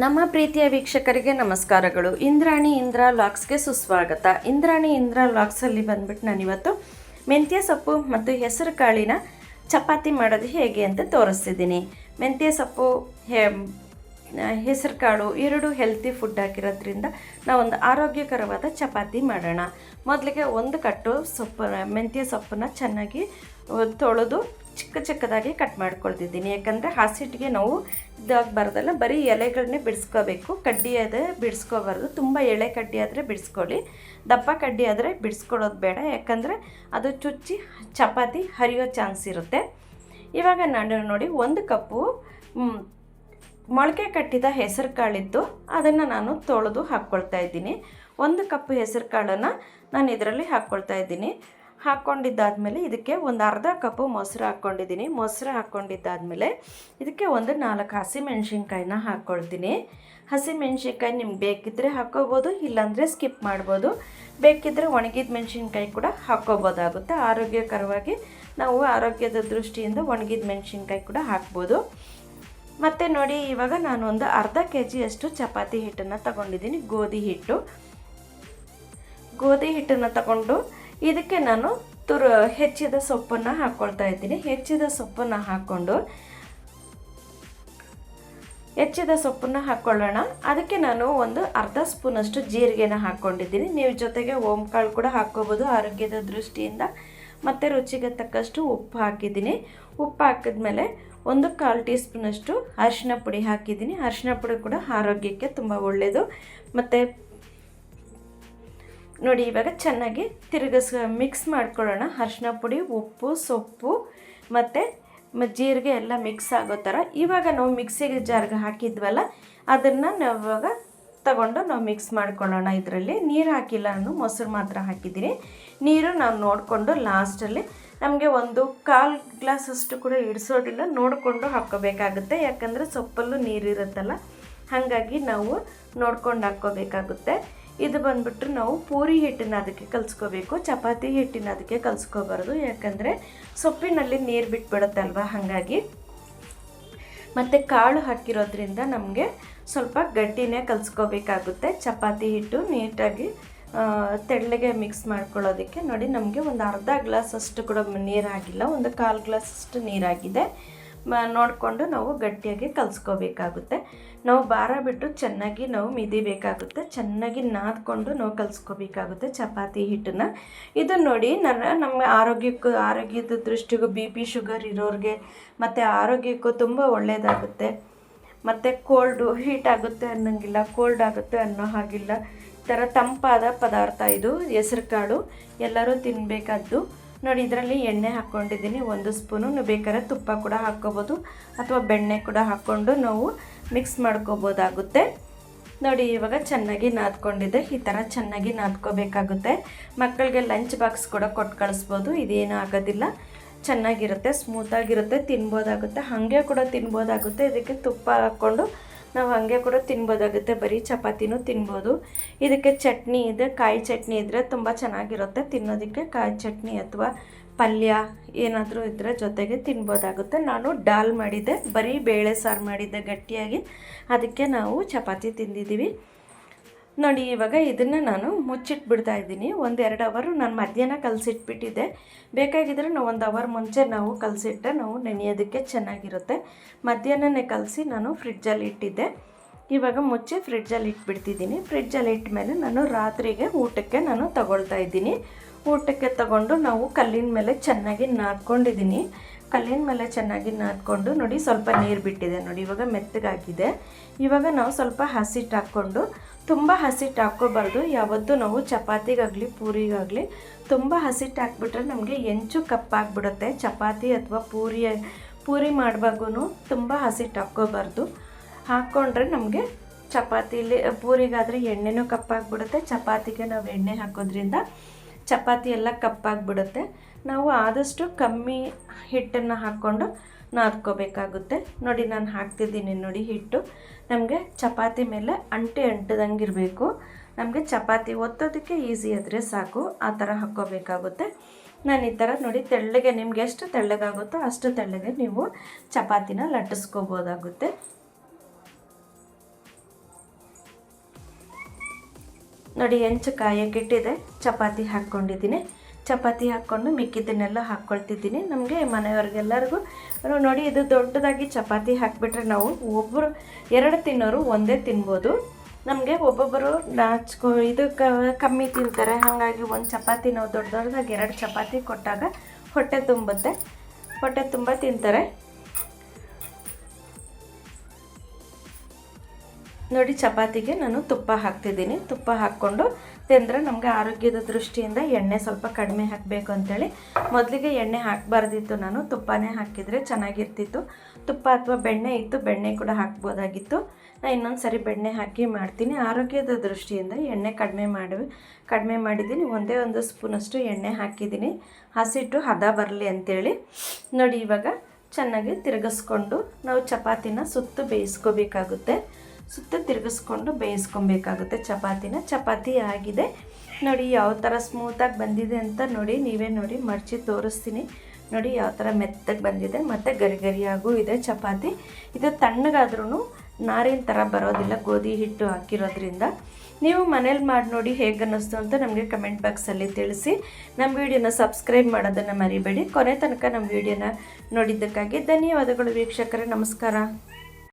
ನಮ್ಮ ಪ್ರೀತಿಯ ವೀಕ್ಷಕರಿಗೆ ನಮಸ್ಕಾರಗಳು. ಇಂದ್ರಾ ಲಾಕ್ಸ್ಗೆ ಸುಸ್ವಾಗತ. ಇಂದ್ರಾ ಲಾಕ್ಸಲ್ಲಿ ಬಂದ್ಬಿಟ್ಟು ನಾನಿವತ್ತು ಮೆಂತ್ಯ ಸೊಪ್ಪು ಮತ್ತು ಹೆಸರು ಕಾಳಿನ ಚಪಾತಿ ಮಾಡೋದು ಹೇಗೆ ಅಂತ ತೋರಿಸ್ತಿದ್ದೀನಿ. ಮೆಂತ್ಯ ಸೊಪ್ಪು ಹೆಸರು ಕಾಳು ಎರಡು ಹೆಲ್ತಿ ಫುಡ್ ಆಗಿರೋದ್ರಿಂದ ನಾವೊಂದು ಆರೋಗ್ಯಕರವಾದ ಚಪಾತಿ ಮಾಡೋಣ. ಮೊದಲಿಗೆ ಒಂದು ಕಟ್ಟು ಮೆಂತ್ಯ ಸೊಪ್ಪನ್ನ ಚೆನ್ನಾಗಿ ತೊಳೆದು ಚಿಕ್ಕದಾಗಿ ಕಟ್ ಮಾಡ್ಕೊಳ್ತಿದ್ದೀನಿ. ಯಾಕಂದರೆ ಹಾಸಿಟ್ಟಿಗೆ ನಾವು ಇದಾಗಬಾರ್ದಲ್ಲ, ಬರೀ ಎಲೆಗಳನ್ನೇ ಬಿಡಿಸ್ಕೋಬೇಕು, ಕಡ್ಡಿ ಆದರೆ ಬಿಡಿಸ್ಕೋಬಾರ್ದು. ತುಂಬ ಎಳೆ ಕಡ್ಡಿ ಆದರೆ ಬಿಡಿಸ್ಕೊಳ್ಳಿ, ದಪ್ಪ ಕಡ್ಡಿ ಆದರೆ ಬಿಡಿಸ್ಕೊಳ್ಳೋದು ಬೇಡ, ಯಾಕಂದರೆ ಅದು ಚುಚ್ಚಿ ಚಪಾತಿ ಹರಿಯೋ ಚಾನ್ಸ್ ಇರುತ್ತೆ. ಇವಾಗ ನಾನು ನೋಡಿ 1 ಕಪ್ಪು ಮೊಳಕೆ ಕಟ್ಟಿದ ಹೆಸರು ಕಾಳಿದ್ದು ಅದನ್ನು ನಾನು ತೊಳೆದು ಹಾಕ್ಕೊಳ್ತಾ ಇದ್ದೀನಿ. 1 ಕಪ್ ಹೆಸರು ಕಾಳನ್ನು ನಾನು ಇದರಲ್ಲಿ ಹಾಕ್ಕೊಳ್ತಾ ಇದ್ದೀನಿ. ಹಾಕ್ಕೊಂಡಿದ್ದಾದಮೇಲೆ ಇದಕ್ಕೆ ಒಂದು ಅರ್ಧ ಕಪ್ಪು ಮೊಸರು ಹಾಕ್ಕೊಂಡಿದ್ದೀನಿ. ಮೊಸರು ಹಾಕ್ಕೊಂಡಿದ್ದಾದಮೇಲೆ ಇದಕ್ಕೆ ಒಂದು 4 ಹಸಿಮೆಣ್ಸಿನ್ಕಾಯಿನ ಹಾಕ್ಕೊಳ್ತೀನಿ. ಹಸಿಮೆಣ್ಸಿನ್ಕಾಯಿ ನಿಮ್ಗೆ ಬೇಕಿದ್ದರೆ ಹಾಕ್ಕೋಬೋದು, ಇಲ್ಲಾಂದರೆ ಸ್ಕಿಪ್ ಮಾಡ್ಬೋದು. ಬೇಕಿದ್ದರೆ ಒಣಗಿದ ಮೆಣಸಿನ್ಕಾಯಿ ಕೂಡ ಹಾಕ್ಕೋಬೋದಾಗುತ್ತೆ. ಆರೋಗ್ಯಕರವಾಗಿ ನಾವು ಆರೋಗ್ಯದ ದೃಷ್ಟಿಯಿಂದ ಒಣಗಿದ ಮೆಣಸಿನ್ಕಾಯಿ ಕೂಡ ಹಾಕ್ಬೋದು. ಮತ್ತು ನೋಡಿ, ಇವಾಗ ನಾನು ಒಂದು ಅರ್ಧ kg ಚಪಾತಿ ಹಿಟ್ಟನ್ನು ತಗೊಂಡಿದ್ದೀನಿ. ಗೋಧಿ ಹಿಟ್ಟನ್ನು ತಗೊಂಡು ಇದಕ್ಕೆ ನಾನು ಹೆಚ್ಚಿದ ಸೊಪ್ಪನ್ನು ಹಾಕ್ಕೊಳ್ತಾ ಇದ್ದೀನಿ. ಹೆಚ್ಚಿದ ಸೊಪ್ಪನ್ನು ಹಾಕ್ಕೊಳ್ಳೋಣ. ಅದಕ್ಕೆ ನಾನು ಒಂದು ಅರ್ಧ ಸ್ಪೂನಷ್ಟು ಜೀರಿಗೆನ ಹಾಕ್ಕೊಂಡಿದ್ದೀನಿ. ನೀವು ಜೊತೆಗೆ ಓಂಕಾಳು ಕೂಡ ಹಾಕ್ಕೋಬೋದು ಆರೋಗ್ಯದ ದೃಷ್ಟಿಯಿಂದ. ಮತ್ತು ರುಚಿಗೆ ತಕ್ಕಷ್ಟು ಉಪ್ಪು ಹಾಕಿದ್ದೀನಿ. ಉಪ್ಪು ಹಾಕಿದ್ಮೇಲೆ 1/4 ಟೀ ಸ್ಪೂನಷ್ಟು ಅರಿಶಿನ ಪುಡಿ ಹಾಕಿದ್ದೀನಿ. ಅರಿಶಿನ ಪುಡಿ ಕೂಡ ಆರೋಗ್ಯಕ್ಕೆ ತುಂಬ ಒಳ್ಳೆಯದು. ಮತ್ತು ನೋಡಿ, ಇವಾಗ ಚೆನ್ನಾಗಿ ಮಿಕ್ಸ್ ಮಾಡ್ಕೊಳ್ಳೋಣ. ಅರಿಶಿನ ಪುಡಿ, ಉಪ್ಪು, ಸೊಪ್ಪು ಮತ್ತು ಜೀರಿಗೆ ಎಲ್ಲ ಮಿಕ್ಸ್ ಆಗೋ ಥರ. ಇವಾಗ ನಾವು ಮಿಕ್ಸಿಗೆ ಜಾರ್ಗೆ ಹಾಕಿದ್ವಲ್ಲ, ಅದನ್ನು ನಾವಿವಾಗ ತಗೊಂಡು ನಾವು ಮಿಕ್ಸ್ ಮಾಡ್ಕೊಳ್ಳೋಣ. ಇದರಲ್ಲಿ ನೀರು ಹಾಕಿಲ್ಲ, ನಾನು ಮೊಸರು ಮಾತ್ರ ಹಾಕಿದ್ದೀನಿ. ನೀರು ನಾವು ನೋಡಿಕೊಂಡು ಲಾಸ್ಟಲ್ಲಿ ನಮಗೆ 1/4 ಗ್ಲಾಸಷ್ಟು ಕೂಡ ಇಡಿಸೋದಿಲ್ಲ, ನೋಡಿಕೊಂಡು ಹಾಕ್ಕೋಬೇಕಾಗುತ್ತೆ. ಯಾಕಂದರೆ ಸೊಪ್ಪಲ್ಲೂ ನೀರಿರುತ್ತಲ್ಲ, ಹಾಗಾಗಿ ನಾವು ನೋಡ್ಕೊಂಡು ಹಾಕ್ಕೋಬೇಕಾಗುತ್ತೆ. ಇದು ಬಂದ್ಬಿಟ್ಟು ನಾವು ಪೂರಿ ಹಿಟ್ಟನ್ನ ಅದಕ್ಕೆ ಕಲಿಸ್ಕೋಬೇಕು, ಚಪಾತಿ ಹಿಟ್ಟಿನ ಅದಕ್ಕೆ ಕಲಿಸ್ಕೋಬಾರ್ದು. ಯಾಕಂದರೆ ಸೊಪ್ಪಿನಲ್ಲಿ ನೀರು ಬಿಟ್ಬಿಡುತ್ತಲ್ವ, ಹಾಗಾಗಿ. ಮತ್ತು ಕಾಳು ಹಾಕಿರೋದ್ರಿಂದ ನಮಗೆ ಸ್ವಲ್ಪ ಗಟ್ಟಿನೇ ಕಲಿಸ್ಕೋಬೇಕಾಗುತ್ತೆ. ಚಪಾತಿ ಹಿಟ್ಟು ನೀಟಾಗಿ ತೆಳ್ಳಗೆ ಮಿಕ್ಸ್ ಮಾಡ್ಕೊಳ್ಳೋದಕ್ಕೆ ನೋಡಿ, ನಮಗೆ ಒಂದು ಅರ್ಧ ಗ್ಲಾಸಷ್ಟು ಕೂಡ ನೀರಾಗಿಲ್ಲ, 1/4 ಗ್ಲಾಸಷ್ಟು ನೀರಾಗಿದೆ. ನೋಡಿಕೊಂಡು ನಾವು ಗಟ್ಟಿಯಾಗಿ ಕಲಿಸ್ಕೋಬೇಕಾಗುತ್ತೆ. ನಾವು ಭಾರ ಬಿಟ್ಟು ಚೆನ್ನಾಗಿ ನಾವು ಮಿದಿಬೇಕಾಗುತ್ತೆ. ಚೆನ್ನಾಗಿ ನಾದ್ಕೊಂಡು ನಾವು ಕಲಿಸ್ಕೋಬೇಕಾಗುತ್ತೆ ಚಪಾತಿ ಹಿಟ್ಟನ್ನು. ಇದು ನೋಡಿ, ನಮ್ಮ ಆರೋಗ್ಯದ ದೃಷ್ಟಿಗೂ BP ಶುಗರ್ ಇರೋರಿಗೆ ಮತ್ತು ಆರೋಗ್ಯಕ್ಕೂ ತುಂಬ ಒಳ್ಳೆಯದಾಗುತ್ತೆ. ಮತ್ತು ಹೀಟ್ ಆಗುತ್ತೆ ಅನ್ನೋಂಗಿಲ್ಲ, ಕೋಲ್ಡ್ ಆಗುತ್ತೆ ಅನ್ನೋ ಹಾಗಿಲ್ಲ. ಈ ಥರ ತಂಪಾದ ಪದಾರ್ಥ ಇದು ಹೆಸರು ಕಾಳು, ಎಲ್ಲರೂ ತಿನ್ನಬೇಕಾದ್ದು. ನೋಡಿ, ಇದರಲ್ಲಿ ಎಣ್ಣೆ ಹಾಕ್ಕೊಂಡಿದ್ದೀನಿ 1 ಸ್ಪೂನು. ನೀವು ಬೇಕಾದ್ರೆ ತುಪ್ಪ ಕೂಡ ಹಾಕ್ಕೋಬೋದು, ಅಥವಾ ಬೆಣ್ಣೆ ಕೂಡ ಹಾಕ್ಕೊಂಡು ನಾವು ಮಿಕ್ಸ್ ಮಾಡ್ಕೋಬೋದಾಗುತ್ತೆ. ನೋಡಿ, ಇವಾಗ ಚೆನ್ನಾಗಿ ನಾದ್ಕೊಂಡಿದೆ. ಈ ಥರ ಚೆನ್ನಾಗಿ ನಾದ್ಕೋಬೇಕಾಗುತ್ತೆ. ಮಕ್ಕಳಿಗೆ ಲಂಚ್ ಬಾಕ್ಸ್ ಕೂಡ ಕೊಟ್ಟು ಕಳಿಸ್ಬೋದು, ಇದೇನೂ ಆಗೋದಿಲ್ಲ. ಚೆನ್ನಾಗಿರುತ್ತೆ, ಸ್ಮೂತಾಗಿರುತ್ತೆ, ತಿನ್ಬೋದಾಗುತ್ತೆ. ಹಾಗೆ ಕೂಡ ತಿನ್ಬೋದಾಗುತ್ತೆ. ಇದಕ್ಕೆ ತುಪ್ಪ ಹಾಕ್ಕೊಂಡು ನಾವು ಹಾಗೆ ಕೂಡ ತಿನ್ಬೋದಾಗುತ್ತೆ. ಬರೀ ಚಪಾತಿನೂ ತಿನ್ಬೋದು. ಇದಕ್ಕೆ ಚಟ್ನಿ ಇದೆ, ಕಾಯಿ ಚಟ್ನಿ ಇದ್ದರೆ ತುಂಬ ಚೆನ್ನಾಗಿರುತ್ತೆ ತಿನ್ನೋದಕ್ಕೆ. ಕಾಯಿ ಚಟ್ನಿ ಅಥವಾ ಪಲ್ಯ ಏನಾದರೂ ಇದ್ದರೆ ಜೊತೆಗೆ ತಿನ್ಬೋದಾಗುತ್ತೆ. ನಾನು ಡಾಲ್ ಮಾಡಿದ್ದೆ, ಬರೀ ಬೇಳೆ ಸಾರು ಮಾಡಿದ್ದೆ ಗಟ್ಟಿಯಾಗಿ, ಅದಕ್ಕೆ ನಾವು ಚಪಾತಿ ತಿಂದಿದ್ದೀವಿ. ನೋಡಿ, ಇವಾಗ ಇದನ್ನು ನಾನು ಮುಚ್ಚಿಟ್ಬಿಡ್ತಾ ಇದ್ದೀನಿ. 1-2 ಅವರ್ ನಾನು ಮಧ್ಯಾಹ್ನ ಕಲಸಿಟ್ಬಿಟ್ಟಿದ್ದೆ. ಬೇಕಾಗಿದ್ದರೆ ನಾವು 1 ಅವರ್ ಮುಂಚೆ ನಾವು ಕಲಸಿಟ್ಟರೆ ನಾವು ನೆನೆಯೋದಕ್ಕೆ ಚೆನ್ನಾಗಿರುತ್ತೆ. ಮಧ್ಯಾಹ್ನನೇ ಕಲಸಿ ನಾನು ಫ್ರಿಡ್ಜಲ್ಲಿ ಇಟ್ಟಿದ್ದೆ. ಇವಾಗ ಮುಚ್ಚಿ ಫ್ರಿಡ್ಜಲ್ಲಿ ಇಟ್ಬಿಡ್ತಿದ್ದೀನಿ. ಫ್ರಿಡ್ಜಲ್ಲಿ ಇಟ್ಟ ಮೇಲೆ ನಾನು ರಾತ್ರಿಗೆ ಊಟಕ್ಕೆ ನಾನು ತಗೊಳ್ತಾ ಇದ್ದೀನಿ. ಊಟಕ್ಕೆ ತಗೊಂಡು ನಾವು ಕಲ್ಲಿನ ಮೇಲೆ ಚೆನ್ನಾಗಿ ನಾದ್ಕೊಂಡಿದ್ದೀನಿ. ಕಲ್ಲಿನ ಮೇಲೆ ಚೆನ್ನಾಗಿ ನಾದ್ಕೊಂಡು ನೋಡಿ, ಸ್ವಲ್ಪ ನೀರು ಬಿಟ್ಟಿದೆ ನೋಡಿ, ಇವಾಗ ಮೆತ್ತಗಾಗಿದೆ. ಇವಾಗ ನಾವು ಸ್ವಲ್ಪ ಹಸಿಟ್ಟು ಹಾಕ್ಕೊಂಡು, ತುಂಬ ಹಸಿಟ್ಟು ಹಾಕ್ಕೋಬಾರ್ದು. ಯಾವತ್ತೂ ನಾವು ಚಪಾತಿಗಾಗಲಿ ಪೂರಿಗಾಗಲಿ ತುಂಬ ಹಸಿಟ್ಟು ಹಾಕ್ಬಿಟ್ರೆ ನಮಗೆ ಎಂಚು ಕಪ್ಪಾಗಿಬಿಡುತ್ತೆ. ಚಪಾತಿ ಅಥವಾ ಪೂರಿ ಮಾಡುವಾಗೂ ತುಂಬ ಹಸಿಟ್ಟು ಹಾಕ್ಕೋಬಾರ್ದು. ಹಾಕ್ಕೊಂಡ್ರೆ ನಮಗೆ ಪೂರಿಗಾದರೆ ಎಣ್ಣೆನೂ ಕಪ್ಪಾಗಿಬಿಡುತ್ತೆ. ಚಪಾತಿಗೆ ನಾವು ಎಣ್ಣೆ ಹಾಕೋದ್ರಿಂದ ಚಪಾತಿ ಎಲ್ಲ ಕಪ್ಪಾಗಿಬಿಡುತ್ತೆ. ನಾವು ಆದಷ್ಟು ಕಮ್ಮಿ ಹಿಟ್ಟನ್ನು ಹಾಕ್ಕೊಂಡು ನಾದ್ಕೋಬೇಕಾಗುತ್ತೆ. ನೋಡಿ, ನಾನು ಹಾಕ್ತಿದ್ದೀನಿ ನೋಡಿ, ಹಿಟ್ಟು ನಮಗೆ ಚಪಾತಿ ಮೇಲೆ ಅಂಟದಂಗೆ ಇರಬೇಕು. ನಮಗೆ ಚಪಾತಿ ಒತ್ತೋದಕ್ಕೆ ಈಸಿ ಆದರೆ ಸಾಕು, ಆ ಥರ ಹಾಕ್ಕೋಬೇಕಾಗುತ್ತೆ. ನಾನು ಈ ಥರ ನೋಡಿ, ತೆಳ್ಳಗೆ ನಿಮ್ಗೆ ಎಷ್ಟು ತೆಳ್ಳಗಾಗುತ್ತೋ ಅಷ್ಟು ತೆಳ್ಳಗೆ ನೀವು ಚಪಾತಿನ ಲಟ್ಟಿಸ್ಕೋಬೋದಾಗುತ್ತೆ. ನೋಡಿ ಹೆಂಚು ಕಾಯಕ್ಕಿಟ್ಟಿದೆ, ಚಪಾತಿ ಹಾಕ್ಕೊಂಡಿದ್ದೀನಿ. ಚಪಾತಿ ಹಾಕ್ಕೊಂಡು ಮಿಕ್ಕಿದ್ದನ್ನೆಲ್ಲ ಹಾಕ್ಕೊಳ್ತಿದ್ದೀನಿ. ನಮಗೆ ಮನೆಯವ್ರಿಗೆಲ್ಲರಿಗೂ ನೋಡಿ, ಇದು ದೊಡ್ಡದಾಗಿ ಚಪಾತಿ ಹಾಕಿಬಿಟ್ರೆ ನಾವು ಒಬ್ಬರು 2 ತಿನ್ನೋರು ಒಂದೇ ತಿನ್ಬೋದು. ನಮಗೆ ಒಬ್ಬೊಬ್ಬರು ಕಮ್ಮಿ ತಿಂತಾರೆ. ಹಾಗಾಗಿ ಒಂದು ಚಪಾತಿ ನಾವು ದೊಡ್ಡದಾಗಿ 2 ಚಪಾತಿ ಕೊಟ್ಟಾಗ ಹೊಟ್ಟೆ ತುಂಬುತ್ತೆ, ಹೊಟ್ಟೆ ತುಂಬ ತಿಂತಾರೆ. ನೋಡಿ, ಚಪಾತಿಗೆ ನಾನು ತುಪ್ಪ ಹಾಕ್ತಿದ್ದೀನಿ. ತುಪ್ಪ ಹಾಕ್ಕೊಂಡು ತಿಂದರೆ ನಮಗೆ ಆರೋಗ್ಯದ ದೃಷ್ಟಿಯಿಂದ ಎಣ್ಣೆ ಸ್ವಲ್ಪ ಕಡಿಮೆ ಹಾಕಬೇಕು ಅಂಥೇಳಿ ಮೊದಲಿಗೆ ಎಣ್ಣೆ ಹಾಕಬಾರ್ದಿತ್ತು. ನಾನು ತುಪ್ಪನೇ ಹಾಕಿದರೆ ಚೆನ್ನಾಗಿರ್ತಿತ್ತು. ತುಪ್ಪ ಅಥವಾ ಬೆಣ್ಣೆ ಇತ್ತು, ಬೆಣ್ಣೆ ಕೂಡ ಹಾಕ್ಬೋದಾಗಿತ್ತು. ನಾನು ಇನ್ನೊಂದು ಸರಿ ಬೆಣ್ಣೆ ಹಾಕಿ ಮಾಡ್ತೀನಿ. ಆರೋಗ್ಯದ ದೃಷ್ಟಿಯಿಂದ ಎಣ್ಣೆ ಕಡಿಮೆ ಮಾಡಿದ್ದೀನಿ. ಒಂದೇ 1 ಸ್ಪೂನಷ್ಟು ಎಣ್ಣೆ ಹಾಕಿದ್ದೀನಿ, ಹಸಿಟ್ಟು ಹದ ಬರಲಿ ಅಂಥೇಳಿ. ನೋಡಿ, ಇವಾಗ ಚೆನ್ನಾಗಿ ತಿರುಗಿಸ್ಕೊಂಡು ನಾವು ಚಪಾತಿನ ಸುತ್ತು ಬೇಯಿಸ್ಕೋಬೇಕಾಗುತ್ತೆ. ಸುತ್ತ ತಿರುಗಿಸ್ಕೊಂಡು ಬೇಯಿಸ್ಕೊಬೇಕಾಗುತ್ತೆ ಚಪಾತಿ ಆಗಿದೆ. ನೋಡಿ ಯಾವ ಥರ ಸ್ಮೂತಾಗಿ ಬಂದಿದೆ ಅಂತ ನೋಡಿ, ನೀವೇ ನೋಡಿ ಮಡಚಿ ತೋರಿಸ್ತೀನಿ. ನೋಡಿ ಯಾವ ಥರ ಮೆತ್ತಗೆ ಬಂದಿದೆ ಮತ್ತು ಗರಿಯಾಗೂ ಇದೆ ಚಪಾತಿ. ಇದು ತಣ್ಣಗಾದ್ರೂ ನಾರಿನ ಥರ ಬರೋದಿಲ್ಲ, ಗೋಧಿ ಹಿಟ್ಟು ಹಾಕಿರೋದ್ರಿಂದ. ನೀವು ಮನೇಲಿ ಮಾಡಿ ನೋಡಿ ಹೇಗೆ ಅನ್ನಿಸ್ತು ಅಂತ ನಮಗೆ ಕಮೆಂಟ್ ಬಾಕ್ಸಲ್ಲಿ ತಿಳಿಸಿ. ನಮ್ಮ ವಿಡಿಯೋನ ಸಬ್ಸ್ಕ್ರೈಬ್ ಮಾಡೋದನ್ನು ಮರಿಬೇಡಿ. ಕೊನೆ ತನಕ ನಮ್ಮ ವಿಡಿಯೋನ ನೋಡಿದ್ದಕ್ಕಾಗಿ ಧನ್ಯವಾದಗಳು ವೀಕ್ಷಕರೇ. ನಮಸ್ಕಾರ.